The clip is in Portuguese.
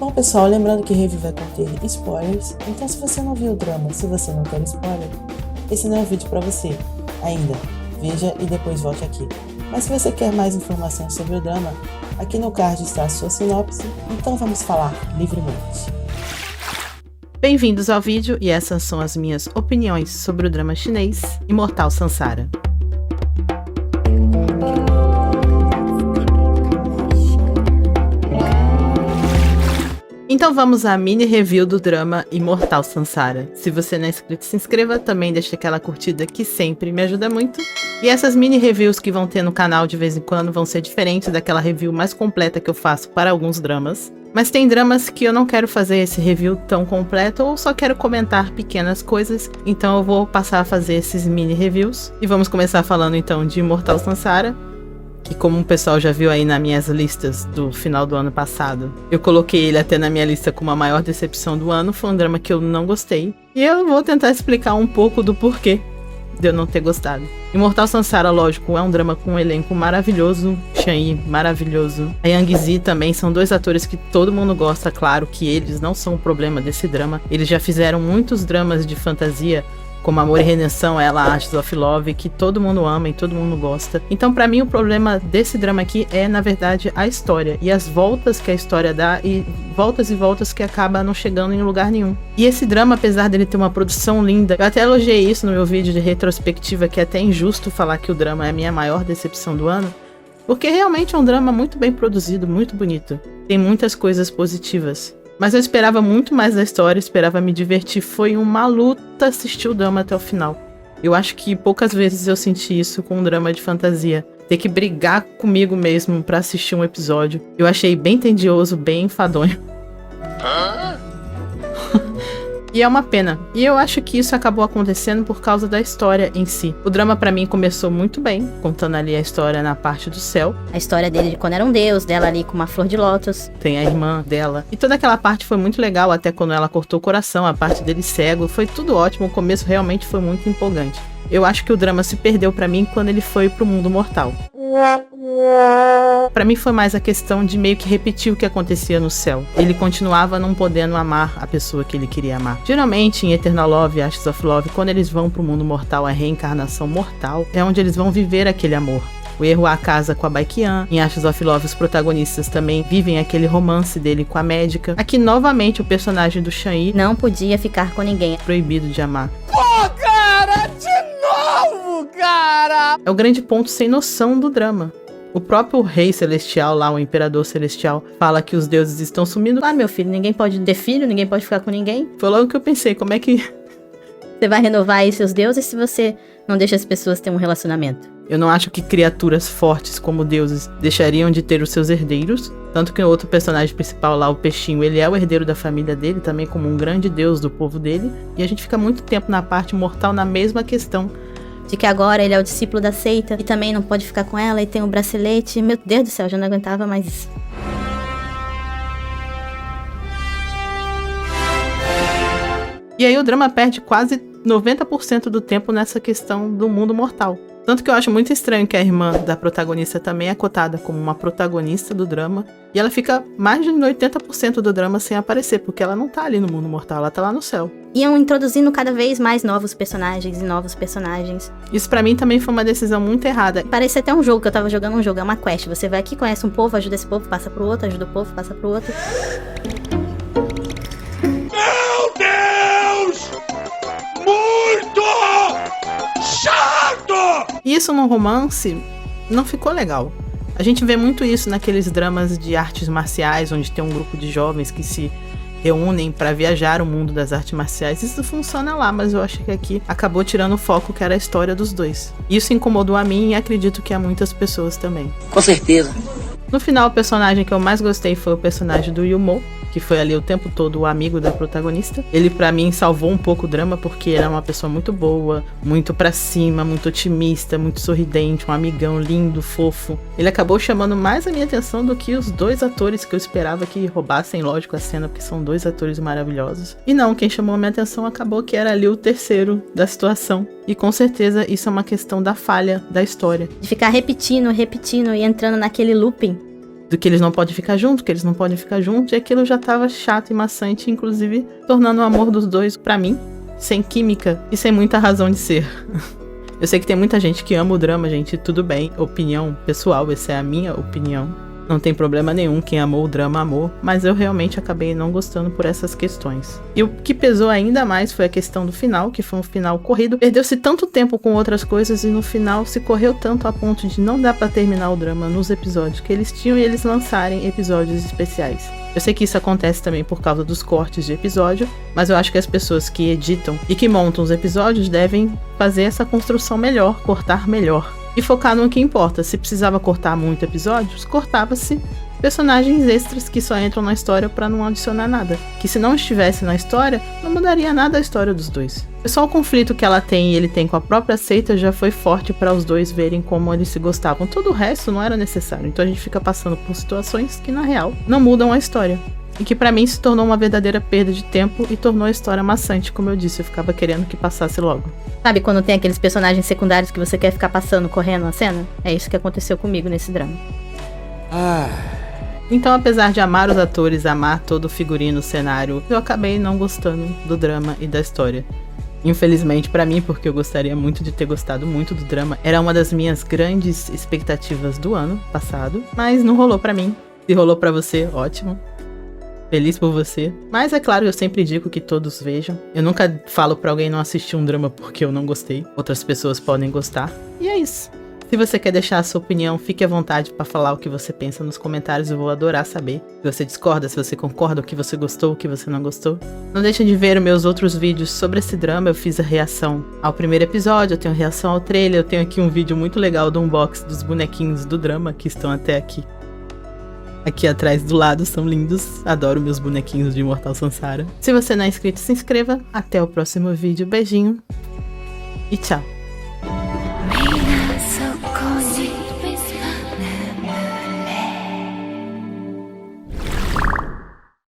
Bom, pessoal, lembrando que review vai conter spoilers, então se você não viu o drama, se você não quer spoiler, esse não é o vídeo pra você. Ainda, veja e depois volte aqui. Mas se você quer mais informações sobre o drama, aqui no card está a sua sinopse, então vamos falar livremente. Bem-vindos ao vídeo e essas são as minhas opiniões sobre o drama chinês Imortal Samsara. Então vamos à mini review do drama Imortal Samsara. Se você não é inscrito, se inscreva, também deixa aquela curtida que sempre me ajuda muito. E essas mini reviews que vão ter no canal de vez em quando vão ser diferentes daquela review mais completa que eu faço para alguns dramas. Mas tem dramas que eu não quero fazer esse review tão completo ou só quero comentar pequenas coisas, então eu vou passar a fazer esses mini reviews. E vamos começar falando então de Imortal Samsara, que como o pessoal já viu aí nas minhas listas do final do ano passado, eu coloquei ele até na minha lista como a maior decepção do ano. Foi um drama que eu não gostei, e eu vou tentar explicar um pouco do porquê de eu não ter gostado. Imortal Samsara, lógico, é um drama com um elenco maravilhoso, Shan-Yi maravilhoso, a Yang Zi também, são dois atores que todo mundo gosta. Claro que eles não são o problema desse drama, eles já fizeram muitos dramas de fantasia, como Amor e Redenção, ela, Ashes of Love, que todo mundo ama e todo mundo gosta. Então, pra mim, o problema desse drama aqui é, na verdade, a história. E as voltas que a história dá, e voltas que acaba não chegando em lugar nenhum. E esse drama, apesar dele ter uma produção linda, eu até elogiei isso no meu vídeo de retrospectiva, que é até injusto falar que o drama é a minha maior decepção do ano, porque realmente é um drama muito bem produzido, muito bonito. Tem muitas coisas positivas. Mas eu esperava muito mais da história, esperava me divertir. Foi uma luta assistir o drama até o final. Eu acho que poucas vezes eu senti isso com um drama de fantasia. Ter que brigar comigo mesmo pra assistir um episódio. Eu achei bem tedioso, bem enfadonho. E é uma pena. E eu acho que isso acabou acontecendo por causa da história em si. O drama pra mim começou muito bem, contando ali a história na parte do céu. A história dele de quando era um deus, dela ali com uma flor de lótus. Tem a irmã dela. E toda aquela parte foi muito legal, até quando ela cortou o coração, a parte dele cego. Foi tudo ótimo, o começo realmente foi muito empolgante. Eu acho que o drama se perdeu pra mim quando ele foi pro mundo mortal. Pra mim foi mais a questão de meio que repetir o que acontecia no céu. Ele continuava não podendo amar a pessoa que ele queria amar. Geralmente em Eternal Love e Ashes of Love, quando eles vão pro mundo mortal, a reencarnação mortal, é onde eles vão viver aquele amor. O Erhua casa com a Baekhyun. Em Ashes of Love, os protagonistas também vivem aquele romance dele com a médica. Aqui, novamente, o personagem do Shan-Yi não podia ficar com ninguém. Proibido de amar. Pô, cara! De novo, cara! É o grande ponto sem noção do drama. O próprio rei celestial lá, o imperador celestial, fala que os deuses estão sumindo. Ah, meu filho, ninguém pode ter filho, ninguém pode ficar com ninguém. Foi logo que eu pensei, como é que... Você vai renovar aí seus deuses se você não deixa as pessoas ter um relacionamento. Eu não acho que criaturas fortes como deuses deixariam de ter os seus herdeiros. Tanto que o outro personagem principal lá, o peixinho, ele é o herdeiro da família dele, também como um grande deus do povo dele. E a gente fica muito tempo na parte mortal na mesma questão. De que agora ele é o discípulo da seita e também não pode ficar com ela e tem um bracelete. Meu Deus do céu, eu já não aguentava mais isso. E aí o drama perde quase 90% do tempo nessa questão do mundo mortal. Tanto que eu acho muito estranho que a irmã da protagonista também é cotada como uma protagonista do drama. E ela fica mais de 80% do drama sem aparecer, porque ela não tá ali no mundo mortal, ela tá lá no céu. Iam introduzindo cada vez mais novos personagens e novos personagens. Isso pra mim também foi uma decisão muito errada. Parece até um jogo, que eu tava jogando um jogo, é uma quest. Você vai aqui, conhece um povo, ajuda esse povo, passa pro outro, ajuda o povo, passa pro outro. Meu Deus! Muito chato! Isso num romance não ficou legal. A gente vê muito isso naqueles dramas de artes marciais, onde tem um grupo de jovens que se reúnem pra viajar o mundo das artes marciais. Isso funciona lá, mas eu acho que aqui acabou tirando o foco que era a história dos dois. Isso incomodou a mim e acredito que a muitas pessoas também. Com certeza. No final, o personagem que eu mais gostei foi o personagem do Yumo, que foi ali o tempo todo o amigo da protagonista. Ele, pra mim, salvou um pouco o drama, porque ele é uma pessoa muito boa, muito pra cima, muito otimista, muito sorridente, um amigão lindo, fofo. Ele acabou chamando mais a minha atenção do que os dois atores que eu esperava que roubassem, lógico, a cena, porque são dois atores maravilhosos. E não, quem chamou a minha atenção acabou que era ali o terceiro da situação. E com certeza isso é uma questão da falha da história. De ficar repetindo e entrando naquele looping do que eles não podem ficar juntos, e aquilo já tava chato e maçante, inclusive tornando o amor dos dois, pra mim, sem química e sem muita razão de ser. Eu sei que tem muita gente que ama o drama, gente, tudo bem, opinião pessoal, essa é a minha opinião. Não tem problema nenhum, quem amou o drama amou, mas eu realmente acabei não gostando por essas questões. E o que pesou ainda mais foi a questão do final, que foi um final corrido. Perdeu-se tanto tempo com outras coisas e no final se correu tanto a ponto de não dar pra terminar o drama nos episódios que eles tinham e eles lançarem episódios especiais. Eu sei que isso acontece também por causa dos cortes de episódio, mas eu acho que as pessoas que editam e que montam os episódios devem fazer essa construção melhor, cortar melhor. E focar no que importa. Se precisava cortar muito episódios, cortava-se personagens extras que só entram na história pra não adicionar nada. Que se não estivesse na história, não mudaria nada a história dos dois. Só o conflito que ela tem e ele tem com a própria seita já foi forte pra os dois verem como eles se gostavam. Todo o resto não era necessário. Então a gente fica passando por situações que na real não mudam a história. E que pra mim se tornou uma verdadeira perda de tempo e tornou a história maçante, como eu disse, eu ficava querendo que passasse logo. Sabe quando tem aqueles personagens secundários que você quer ficar passando, correndo a cena? É isso que aconteceu comigo nesse drama. Então, apesar de amar os atores, amar todo o figurino, o cenário, eu acabei não gostando do drama e da história. Infelizmente pra mim, porque eu gostaria muito de ter gostado muito do drama, era uma das minhas grandes expectativas do ano passado, mas não rolou pra mim. Se rolou pra você, ótimo. Feliz por você. Mas é claro, eu sempre digo que todos vejam. Eu nunca falo pra alguém não assistir um drama porque eu não gostei. Outras pessoas podem gostar. E é isso. Se você quer deixar a sua opinião, fique à vontade pra falar o que você pensa nos comentários. Eu vou adorar saber. Se você discorda, se você concorda, o que você gostou, o que você não gostou. Não deixe de ver os meus outros vídeos sobre esse drama. Eu fiz a reação ao primeiro episódio, eu tenho reação ao trailer. Eu tenho aqui um vídeo muito legal do unboxing dos bonequinhos do drama que estão até aqui. Aqui atrás do lado, são lindos. Adoro meus bonequinhos de Imortal Sansara. Se você não é inscrito, se inscreva. Até o próximo vídeo. Beijinho e tchau.